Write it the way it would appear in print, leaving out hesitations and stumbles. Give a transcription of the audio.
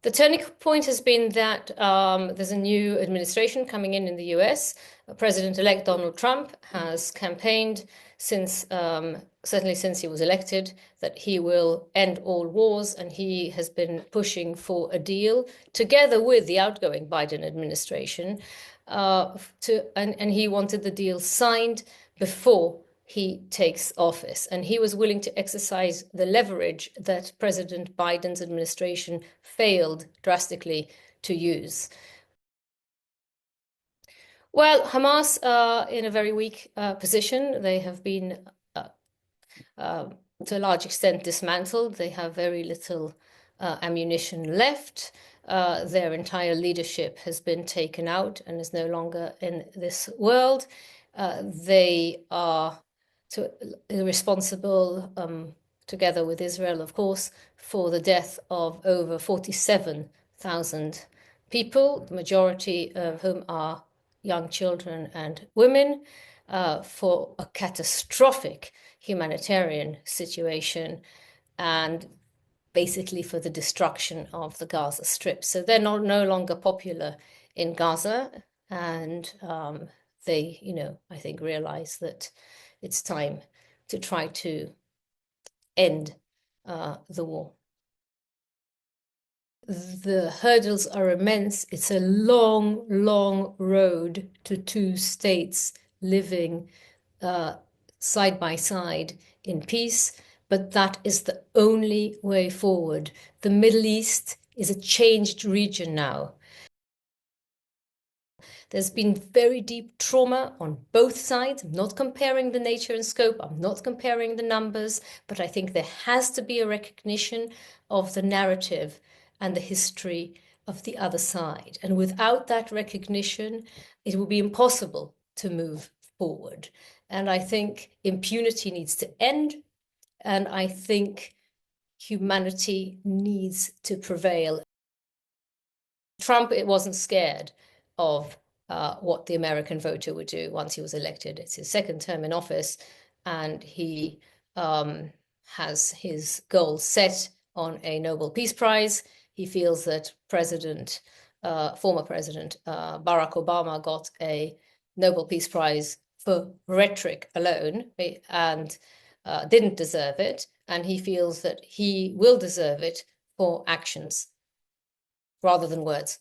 The turning point has been that there's a new administration coming in the US. President-elect Donald Trump has campaigned since, certainly since he was elected, that he will end all wars, and he has been pushing for a deal together with the outgoing Biden administration, and he wanted the deal signed before he takes office. And he was willing to exercise the leverage that President Biden's administration failed drastically to use. Well, Hamas are in a very weak position. They have been, to a large extent, dismantled. They have very little ammunition left. Their entire leadership has been taken out and is no longer in this world. They are responsible, together with Israel, of course, for the death of over 47,000 people, the majority of whom are young children and women, for a catastrophic humanitarian situation, and basically for the destruction of the Gaza Strip. So they're no longer popular in Gaza, and they, I think, realize that it's time to try to end the war. The hurdles are immense. It's a long, long road to two states living side by side in peace, but that is the only way forward. The Middle East is a changed region now. There's been very deep trauma on both sides. I'm not comparing the nature and scope. I'm not comparing the numbers, but I think there has to be a recognition of the narrative and the history of the other side. And without that recognition, it will be impossible to move forward. And I think impunity needs to end. And I think humanity needs to prevail. Trump, it wasn't scared of what the American voter would do once he was elected. It's his second term in office, and he has his goals set on a Nobel Peace Prize. He feels that former President Barack Obama got a Nobel Peace Prize for rhetoric alone and didn't deserve it. And he feels that he will deserve it for actions rather than words.